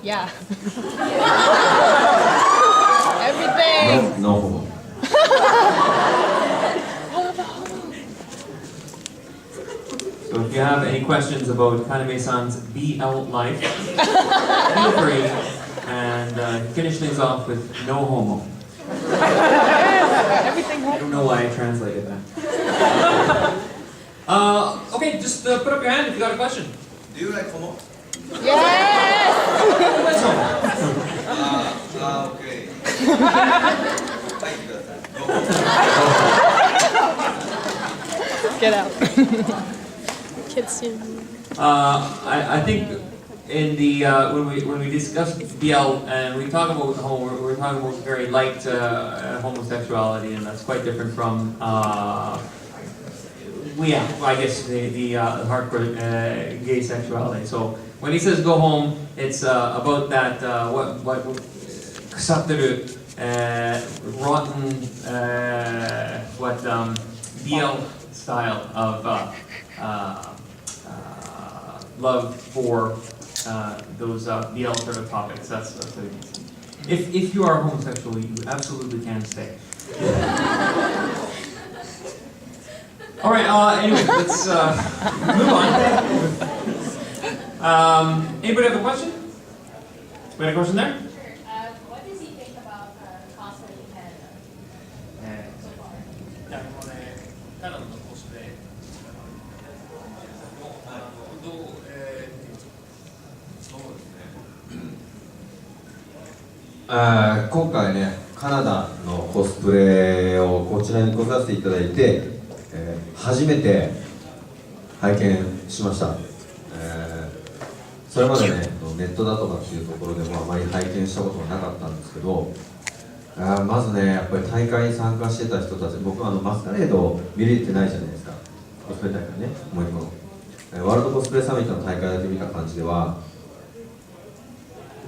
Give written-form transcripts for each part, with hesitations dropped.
Yeah. Everything. No homo. So if you have any questions about Kaname-san's BL life, feel free and finish things off with no homo. Everything. I don't know why I translated that. Okay, just put up your hand if you got a question. Do you like homo? Yes. Let's homo. Okay. 入ってください。 Get out. Kids soon. I think in the when we discuss BL and we talk about homo, we're talking about very light homosexuality, and that's quite different from I guess the hardcore gay sexuality. So when he says go home, it's about that what kusatteru, rotten BL style of love for those BL sort of topics. That's what it means. If you are homosexual, you absolutely can stay. All right. Anyway, let's move on. Anybody have a question? We got a question there? What does he think about cosplay in Canada so far? カナダのコスプレどうそうですね。今回ね、カナダのコスプレをこちらに来させていただいて、初めて拝見しました。それまでね、ネットだとかっていうところでもあまり拝見したことがなかったんですけど、まずね、やっぱり大会に参加してた人たち、僕はマスカレードを見れてないじゃないですか、コスプレ大会ね、もう一個の、ワールドコスプレサミットの大会だけ見た感じでは、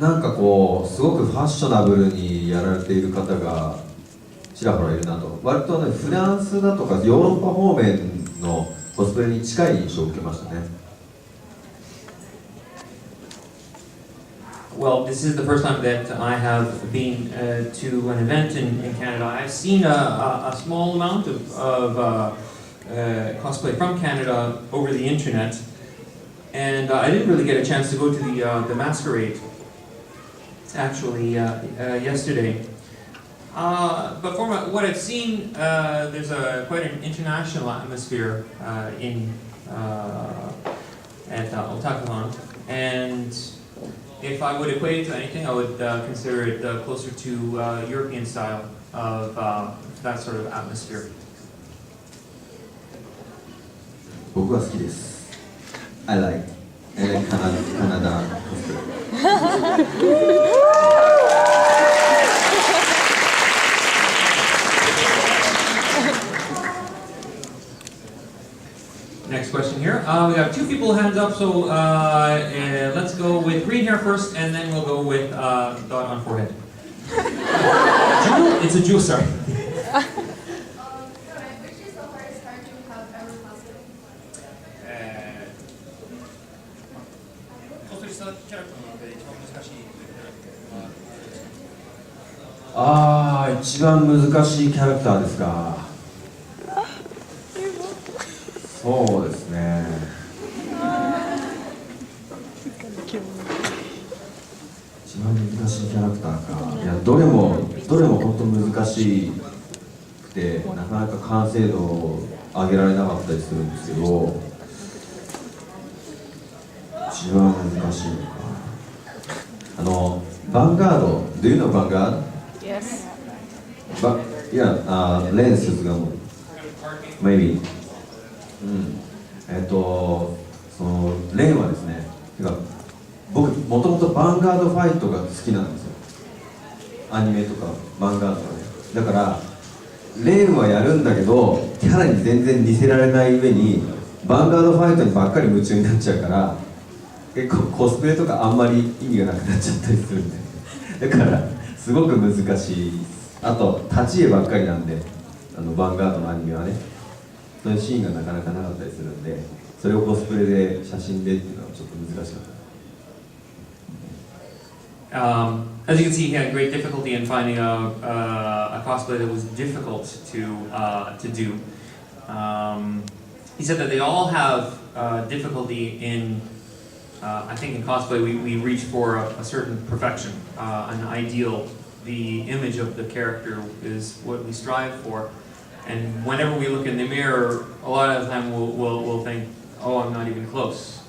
なんかこう、すごくファッショナブルにやられている方がちらほらいるなと、割とね、フランスだとかヨーロッパ方面のコスプレに近い印象を受けましたね。Well, this is the first time that I have been to an event in Canada. I've seen a small amount of cosplay from Canada over the internet, and I didn't really get a chance to go to the masquerade actually yesterday. But from what I've seen, there's quite an international atmosphere at Otakuthon, and if I would equate it to anything, I would consider it closer to European style of that sort of atmosphere. 僕は好きです。I like Canada cosplay. Next question here. We have two people hands up, so let's go with green hair first, and then we'll go with dot on forehead. Jewel? It's a jewel, sorry. Which is the hardest character you have ever cosplayed? コスプレしたキャラクターの中で一番難しい一番難しいキャラクターですか。そうですね。一番難しいキャラクターか。いや、どれも本当難しくて、なかなか完成度を上げられなかったりするんですけど、一番難しいのか。ヴァンガード、Do you know ヴァンガード？ Yes.レンスがもう、maybe。そのレンはですね、僕もともとヴァンガードファイトが好きなんですよ。アニメとかヴァンガードとかね。だからレンはやるんだけどキャラに全然似せられない上にヴァンガードファイトにばっかり夢中になっちゃうから、結構コスプレとかあんまり意味がなくなっちゃったりするんで、だからすごく難しい。あと立ち絵ばっかりなんで、ヴァンガードのアニメはね、そういうシーンがなかなかなかったりするんで、それをコスプレで写真でっていうのはちょっと難しかった。As you can see, he had great difficulty in finding a cosplay that was difficult to do. He said that they all have difficulty in, I think in cosplay we reach for a certain perfection, an ideal. The image of the character is what we strive for. And whenever we look in the mirror, a lot of the time we'll think, oh, I'm not even close.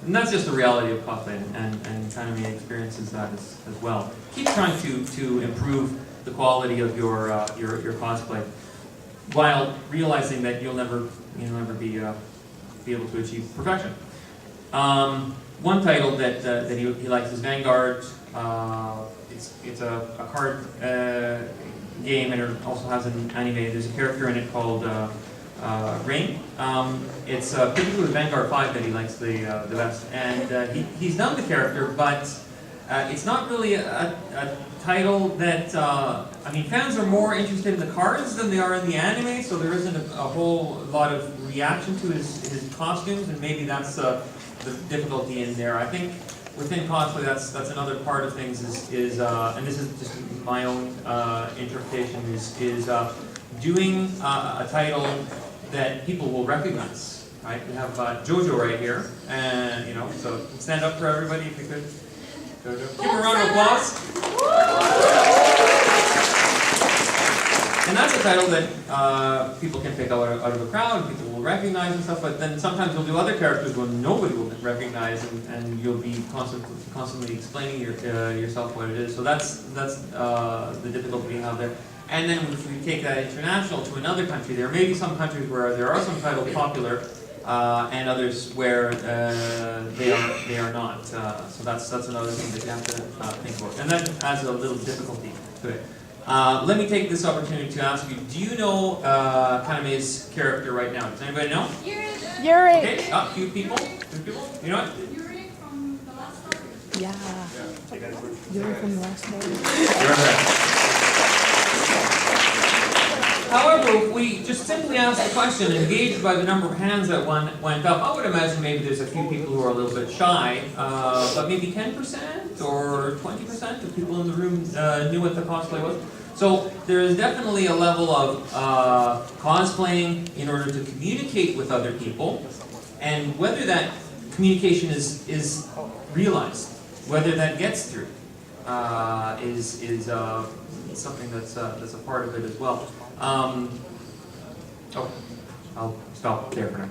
And that's just the reality of cosplay, and Kaname experiences that as well. Keep trying to improve the quality of your cosplay, while realizing that you'll never be able to achieve perfection. One title that he likes is Vanguard. It's a card game, and it also has an anime. There's a character in it called Rain. It's particularly Vanguard 5 that he likes the best, and he's done the character, but it's not really a title that, I mean, fans are more interested in the cards than they are in the anime, so there isn't a whole lot of reaction to his costumes, and maybe that's the difficulty in there. I think within cosplay, that's another part of things is and this is just my own interpretation, is doing a title that people will recognize, right? We have Jojo right here, and so stand up for everybody if you could. Jojo. Give him a round of applause. And that's a title that people can pick out of a crowd, people will recognize and stuff, but then sometimes we'll do other characters where nobody will recognize, and you'll be constantly explaining yourself what it is. So that's the difficulty you have there. And then if we take that international to another country, there may be some countries where there are some titles popular, and others where they are not. So that's another thing that you have to think about. And that adds a little difficulty to it. Let me take this opportunity to ask you, do you know Kaname's character right now? Does anybody know? Yuri. Okay, a few people. You know it? Yuri from the last story. Yeah. Yuri from the last story. You're correct. However, if we just simply ask the question, engaged by the number of hands that went up, I would imagine maybe there's a few people who are a little bit shy, but maybe 10% or 20% of people in the room knew what the cosplay was. So there is definitely a level of cosplaying in order to communicate with other people, and whether that communication is realized, whether that gets through, is something that's a part of it as well. Oh, I'll stop there for now.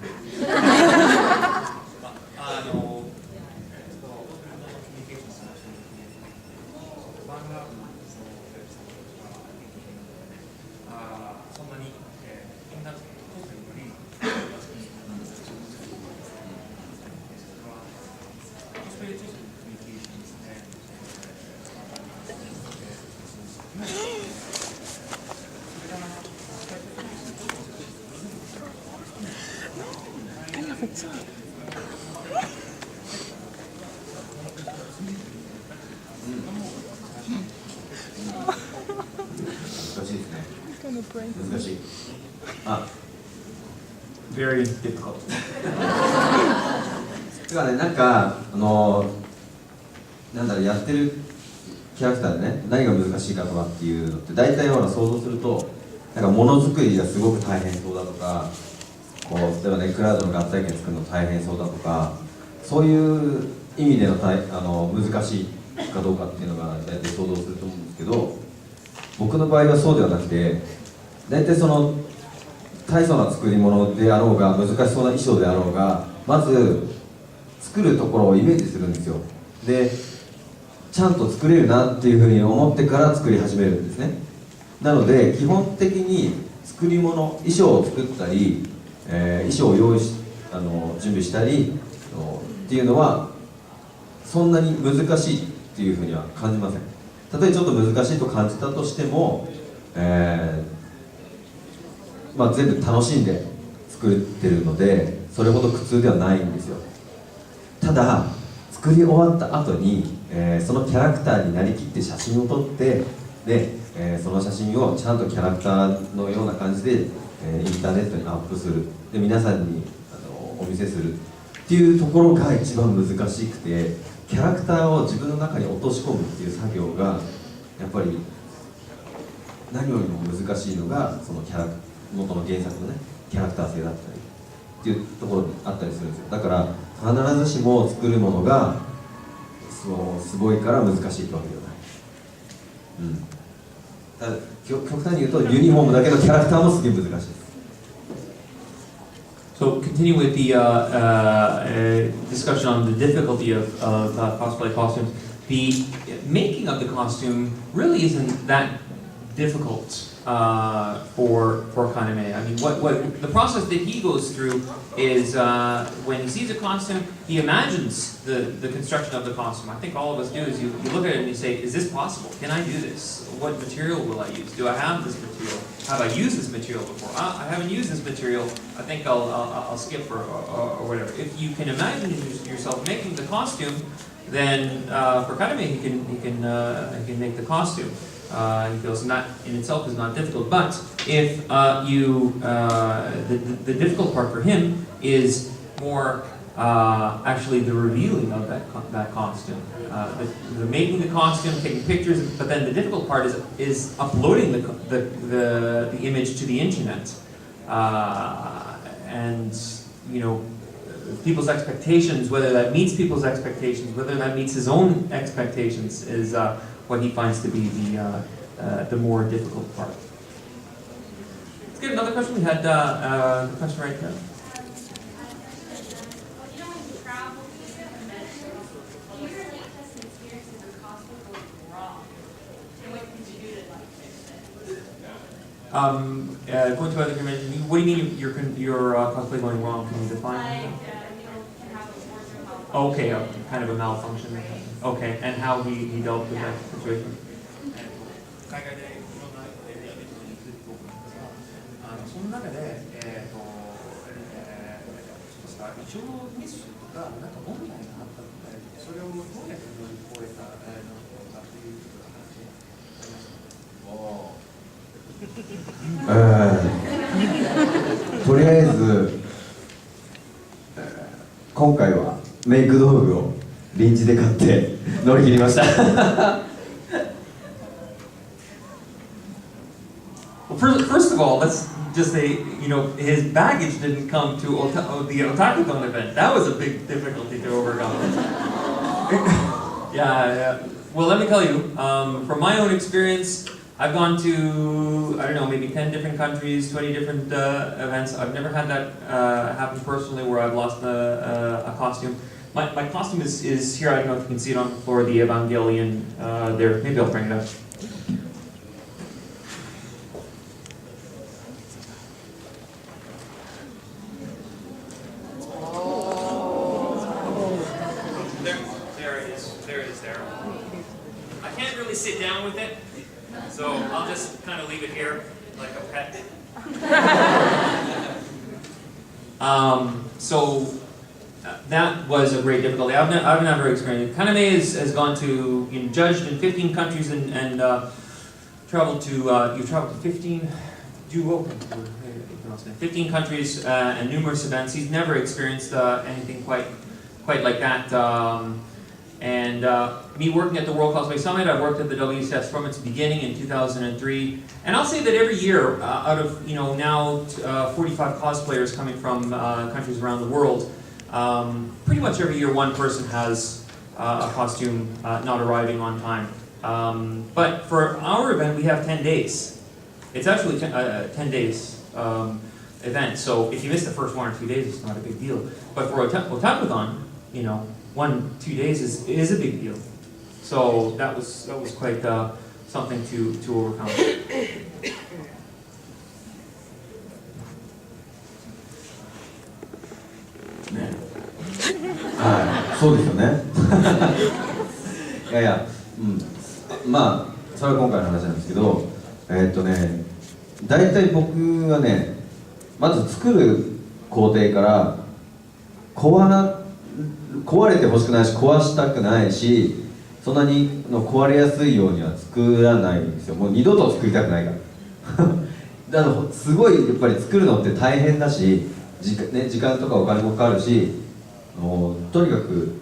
難しい。Very difficult. だからね、なんかなんだろう、やってるキャラクターでね、何が難しいかとかっていうのって大体ほら想像すると、なんかものづくりがすごく大変そうだとか、こう例えばねクラウドの合体券作るの大変そうだとか、そういう意味での難しいかどうかっていうのが大体想像すると思うんですけど、僕の場合はそうではなくて、大体その大層な作り物であろうが難しそうな衣装であろうが、まず作るところをイメージするんですよ。でちゃんと作れるなっていうふうに思ってから作り始めるんですね。なので基本的に作り物、衣装を作ったり、衣装を準備したりっていうのはそんなに難しいっていうふうには感じません。たとえちょっと難しいと感じたとしても、全部楽しんで作ってるのでそれほど苦痛ではないんですよ。ただ作り終わった後に、そのキャラクターになりきって写真を撮ってで、その写真をちゃんとキャラクターのような感じで、インターネットにアップする、で皆さんにお見せするっていうところが一番難しくて、キャラクターを自分の中に落とし込むっていう作業がやっぱり何よりも難しいのがその元の原作のねキャラクター性だったりっていうところにあったりするんですよ。だから必ずしも作るものがそうすごいから難しいってわけではない。ただ極端に言うとユニフォームだけのキャラクターもすげえ難しいです。So continue with the discussion on the difficulty of cosplay costumes. The making of the costume really isn't that difficult for Kaname. I mean, what the process that he goes through is when he sees a costume, he imagines the construction of the costume. I think all of us do is you look at it and you say, is this possible? Can I do this? What material will I use? Do I have this material? Have I used this material before? I haven't used this material. I think I'll skip or whatever. If you can imagine yourself making the costume, then for Kaname he can make the costume. He feels that in itself is not difficult. But if the difficult part for him is more actually the revealing of that costume, the making the costume, taking pictures. But then the difficult part is uploading the image to the internet, and people's expectations, whether that meets people's expectations, whether that meets his own expectations, is what he finds to be the more difficult part. Let's get another question. We had the question right there. Going to other conventions, what do you mean your cosplay going wrong? Can you define? Okay, kind of a malfunction. Okay, and how he dealt with that situation? その中で、一応ミスとかなんか問題があったので、それをどうやって乗り越えたのかという話。とりあえず今回はメイク道具を臨時で買って乗り切りました。First of all, let's just say, his baggage didn't come to the Otakuthon event. That was a big difficulty to overcome. Yeah. Well, let me tell you, from my own experience, I've gone to, I don't know, maybe 10 different countries, 20 different events. I've never had that happen personally where I've lost a costume. My costume is here. I don't know if you can see it on the floor, the Evangelion there. Maybe I'll bring it up. There it is there. I can't really sit down with it, so I'll just kind of leave it here like a pet. So that was a great difficulty. I've never experienced it. Kaname has gone to, judged in 15 countries and traveled to, you've traveled to 15 countries and numerous events. He's never experienced anything quite like that. And me working at the World Cosplay Summit, I worked at the WCS from its beginning in 2003. And I'll say that every year, out of now 45 cosplayers coming from countries around the world, pretty much every year one person has a costume not arriving on time. But for our event, we have 10 days. It's actually 10 days event. So if you miss the first 1 or 2 days, it's not a big deal. But for Otakuthon, 1-2 days is a big deal. So that was quite something to overcome. ね、はい、そうですよね。いやいや、まあそれは今回の話なんですけど、大体僕はね、まず作る工程から壊れてほしくないし壊したくないし、そんなに壊れやすいようには作らないんですよ。もう二度と作りたくないから。すごいやっぱり作るのって大変だし、時間とかお金もかかるし、とにかく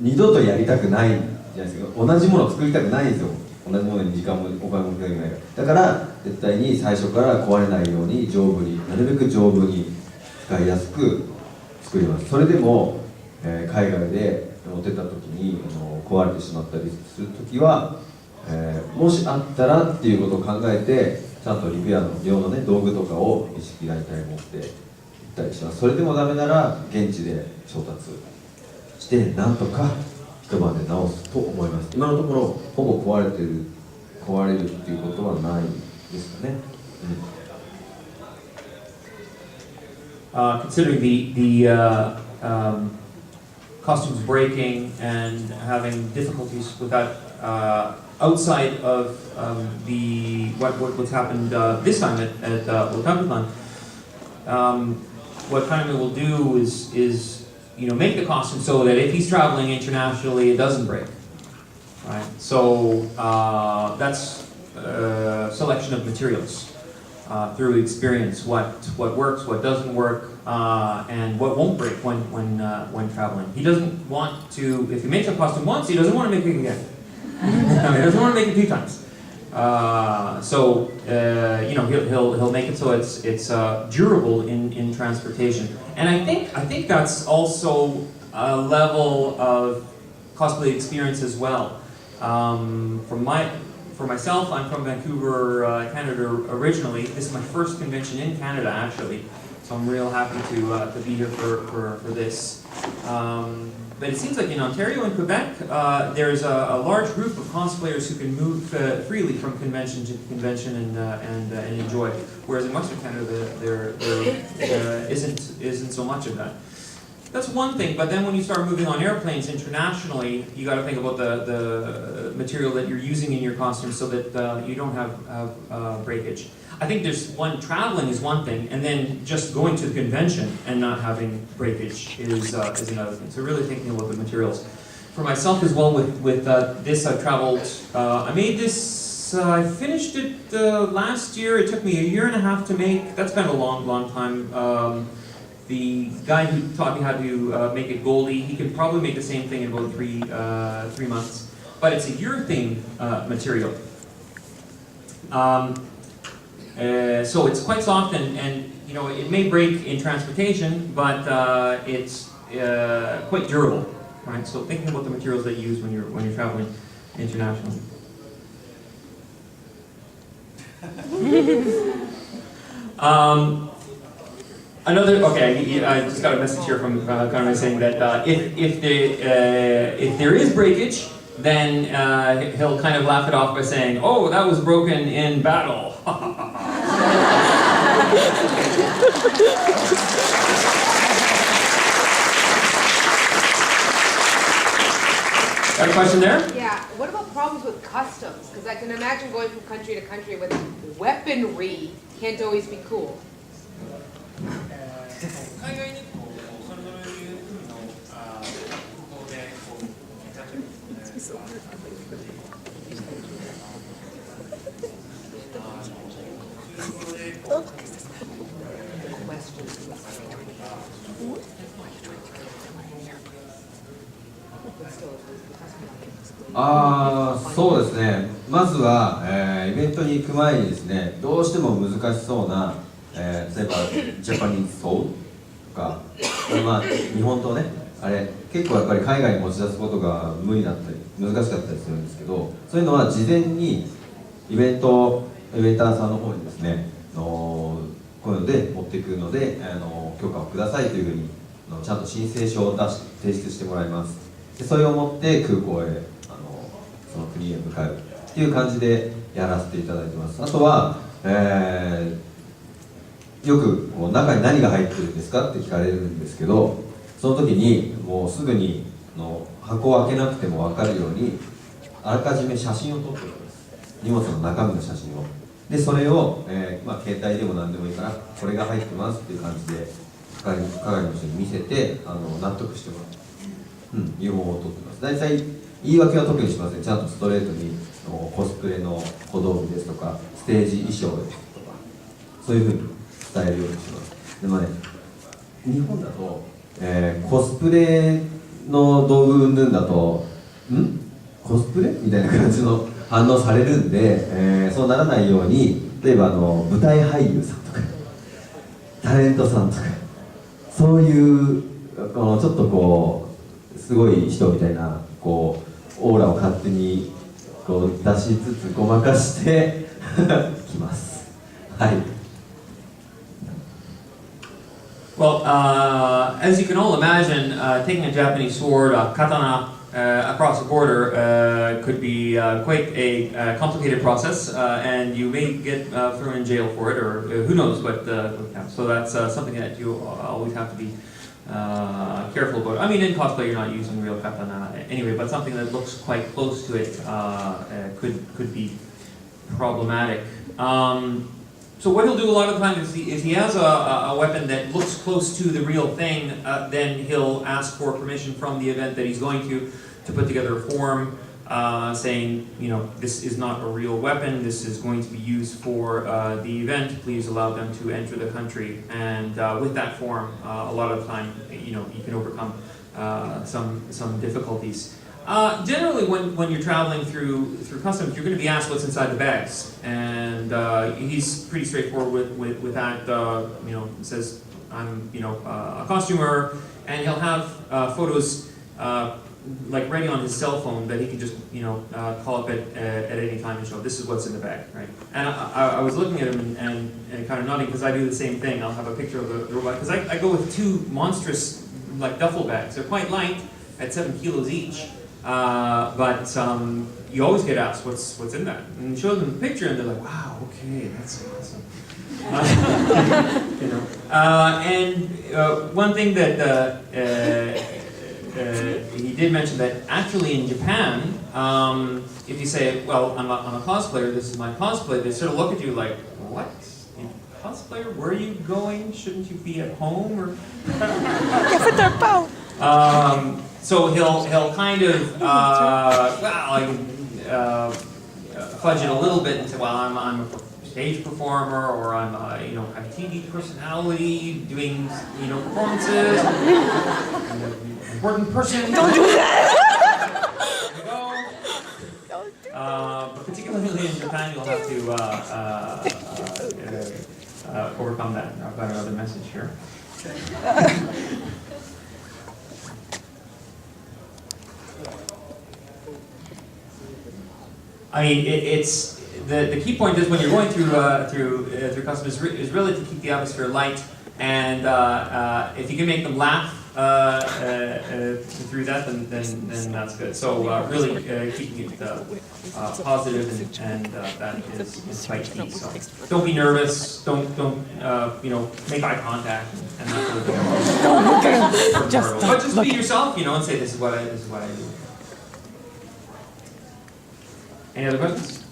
二度とやりたくないじゃないですか。同じものを作りたくないんですよ。同じものに時間もお金もかけないから。だから絶対に最初から壊れないように丈夫に、なるべく丈夫に使いやすく作ります。それでも、海外で持ってった時に壊れてしまったりする時は、もしあったらっていうことを考えて、ちゃんとリペアの用のね道具とかを意識大体持って行ったりします。それでもダメなら現地で調達してなんとか一晩で直すと思います。今のところほぼ壊れるっていうことはないですかね。Considering costumes breaking and having difficulties with that outside of what's happened this time at Otakuthon, what Kaname will do is make the costume so that if he's traveling internationally, it doesn't break. Right. So that's selection of materials through experience. What works, what doesn't work, and what won't break when traveling. He doesn't want to. If he makes a costume once, he doesn't want to make it again. He doesn't want to make it 2 times. So he'll make it so it's durable in transportation. And I think that's also a level of cosplay experience as well. For myself, I'm from Vancouver, Canada originally. This is my first convention in Canada, actually. So I'm real happy to be here for this. But it seems like in Ontario and Quebec, there's a large group of cosplayers who can move freely from convention to convention and enjoy. Whereas in Western Canada, there isn't so much of that. That's one thing, but then when you start moving on airplanes internationally, you got to think about the material that you're using in your costume so that you don't have breakage. I think traveling is one thing, and then just going to the convention and not having breakage is another thing. So really thinking about the materials. For myself as well, with this, I've traveled. I made this. I finished it last year. It took me 1.5 years to make. That's been a long time. The guy who taught me how to make it goldy, he could probably make the same thing in about 3 months. But it's a urethane material. So it's quite soft and it may break in transportation, but it's quite durable, right? So thinking about the materials that you use when you're traveling internationally. I just got a message here from Kaname saying that if there is breakage, then he'll kind of laugh it off by saying, "Oh, that was broken in battle." Got a question there? Yeah. What about problems with customs? Because I can imagine going from country to country with weaponry can't always be cool. Ah, そうですね。まずは、イベントに行く前にですね、どうしても難しそうな、例えばジャパニーズソウルとか、日本とね、あれ結構やっぱり海外に持ち出すことが無理だったり難しかったりするんですけど、そういうのは事前にイベンターさんの方にですね、こういうので持っていくので、許可をくださいというふうにちゃんと申請書を提出してもらいます。でそれを持って空港へその国へ向かうっていう感じでやらせていただいてます。あとは、よくこう中に何が入ってるんですかって聞かれるんですけど、その時にもうすぐに箱を開けなくても分かるようにあらかじめ写真を撮っておきます。荷物の中身の写真を。でそれを、携帯でも何でもいいからこれが入ってますっていう感じで係の人に見せて納得してもらう、いう方法を取ってます。大体言い訳は特にしません。ちゃんとストレートにコスプレの小道具ですとかステージ衣装ですとかそういうふうに伝えるようにします。でもね、日本だと、コスプレの道具云々だとコスプレみたいな感じの反応されるんで、そうならないように、例えば舞台俳優さんとかタレントさんとか、そういうちょっとこうすごい人みたいなこうオーラを勝手にこう出しつつごまかしてきます。はい。Well, as you can all imagine, taking a Japanese sword, katana, across the border could be quite a complicated process, and you may get thrown in jail for it, or who knows what counts. So that's something that you always have to be careful about. I mean, in cosplay, you're not using real katana anyway, but something that looks quite close to it could be problematic. So what he'll do a lot of the time is if he has a weapon that looks close to the real thing, then he'll ask for permission from the event that he's going to put together a form saying, you know, this is not a real weapon, this is going to be used for the event, please allow them to enter the country. And with that form, a lot of the time, you know, you can overcome some difficulties. Generally, when you're traveling through customs, you're going to be asked what's inside the bags, and he's pretty straightforward with that. You know, says I'm a costumer, and he'll have photos like ready on his cell phone that he can just call up at any time and show this is what's in the bag, right? And I was looking at him and kind of nodding because I do the same thing. I'll have a picture of the robot because I go with two monstrous like duffel bags. They're quite light at 7 kilos each. But you always get asked what's in that, and you show them the picture, and they're like, "Wow, okay, that's awesome." And one thing that he did mention that actually in Japan, if you say, "Well, I'm a cosplayer. This is my cosplay," they sort of look at you like, "What? You cosplayer? Where are you going? Shouldn't you be at home?" Or so he'll kind of fudge it a little bit and say, well, I'm a stage performer, or I'm a TV personality doing performances. I'm an important person. Don't do that. But particularly in Japan, you'll have to overcome that. I've got another message here. I mean, it's the key point is when you're going through customs is really to keep the atmosphere light, and if you can make them laugh through that, then that's good. So really keeping it positive and that is quite key. So don't be nervous. Don't make eye contact and that sort of thing. Don't look at him. But just be yourself, and say this is what I do. Any other questions?